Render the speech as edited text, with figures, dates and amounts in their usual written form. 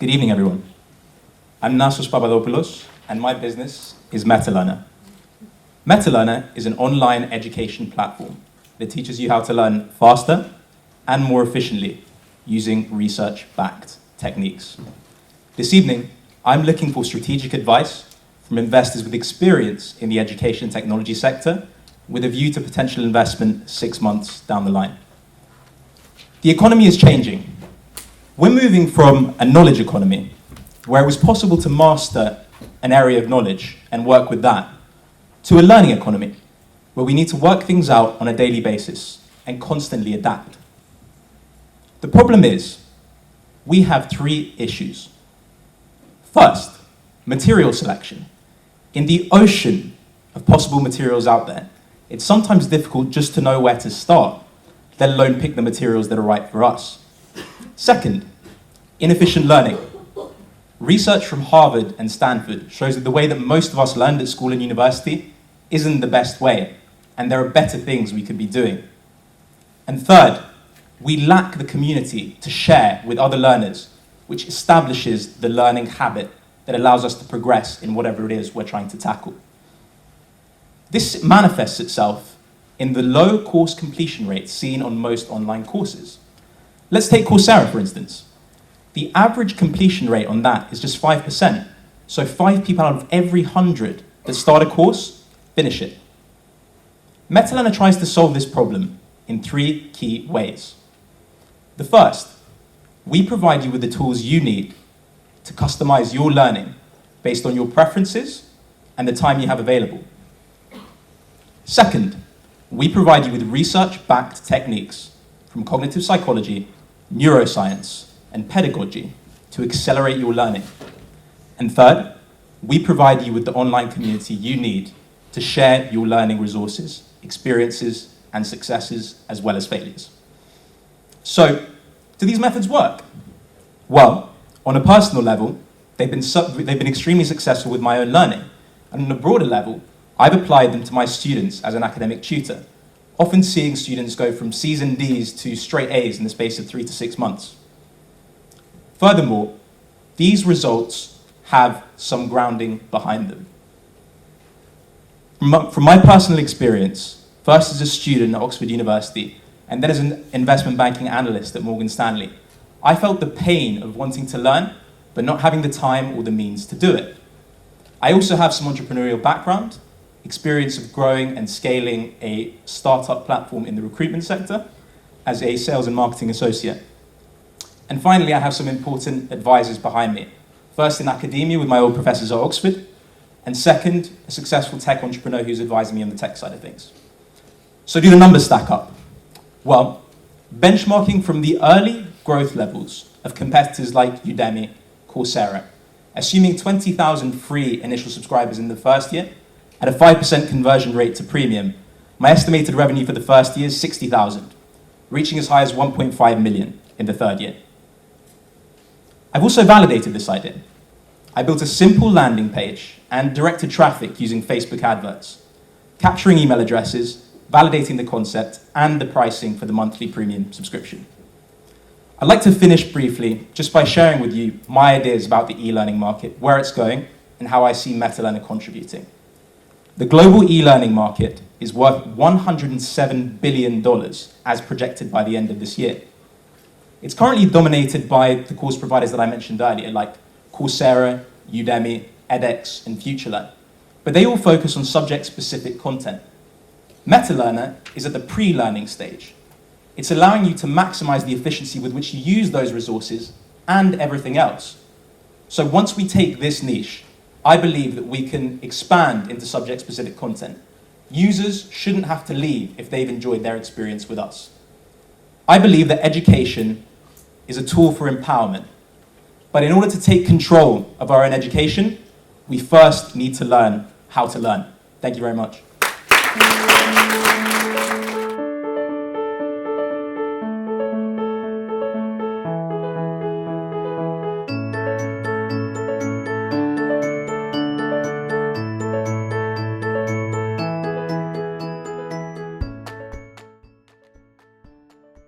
Good evening, everyone. I'm Nasos Papadopulos, and my business is MetaLearner. MetaLearner is an online education platform that teaches you how to learn faster and more efficiently using research-backed techniques. This evening, I'm looking for strategic advice from investors with experience in the education technology sector with a view to potential investment 6 months down the line. The economy is changing. We're moving from a knowledge economy, where it was possible to master an area of knowledge and work with that, to a learning economy, where we need to work things out on a daily basis and constantly adapt. The problem is, we have 3 issues. First, material selection. In the ocean of possible materials out there, it's sometimes difficult just to know where to start, let alone pick the materials that are right for us. Second, inefficient learning. Research from Harvard and Stanford shows that the way that most of us learned at school and university isn't the best way, and there are better things we could be doing. And third, we lack the community to share with other learners, which establishes the learning habit that allows us to progress in whatever it is we're trying to tackle. This manifests itself in the low course completion rate seen on most online courses. Let's take Coursera, for instance. The average completion rate on that is just 5%. So 5 people out of every 100 that start a course finish it. MetaLearner tries to solve this problem in 3 key ways. The first, we provide you with the tools you need to customize your learning based on your preferences and the time you have available. Second, we provide you with research-backed techniques from cognitive psychology, neuroscience, and pedagogy to accelerate your learning. And third, we provide you with the online community you need to share your learning resources, experiences, and successes, as well as failures. So, do these methods work? Well, on a personal level, they've been extremely successful with my own learning. And on a broader level, I've applied them to my students as an academic tutor, often seeing students go from C's and D's to straight A's in the space of 3 to 6 months. Furthermore, these results have some grounding behind them. From my personal experience, first as a student at Oxford University, and then as an investment banking analyst at Morgan Stanley, I felt the pain of wanting to learn, but not having the time or the means to do it. I also have some entrepreneurial background, experience of growing and scaling a startup platform in the recruitment sector as a sales and marketing associate. And finally, I have some important advisors behind me. First in academia with my old professors at Oxford, and second, a successful tech entrepreneur who's advising me on the tech side of things. So do the numbers stack up? Well, benchmarking from the early growth levels of competitors like Udemy, Coursera, assuming 20,000 free initial subscribers in the first year, at a 5% conversion rate to premium, my estimated revenue for the first year is 60,000, reaching as high as 1.5 million in the third year. I've also validated this idea. I built a simple landing page and directed traffic using Facebook adverts, capturing email addresses, validating the concept, and the pricing for the monthly premium subscription. I'd like to finish briefly just by sharing with you my ideas about the e-learning market, where it's going, and how I see MetaLearner contributing. The global e-learning market is worth $107 billion as projected by the end of this year. It's currently dominated by the course providers that I mentioned earlier, like Coursera, Udemy, edX, and FutureLearn. But they all focus on subject-specific content. MetaLearner is at the pre-learning stage. It's allowing you to maximize the efficiency with which you use those resources and everything else. So once we take this niche, I believe that we can expand into subject-specific content. Users shouldn't have to leave if they've enjoyed their experience with us. I believe that education is a tool for empowerment. But in order to take control of our own education, we first need to learn how to learn. Thank you very much.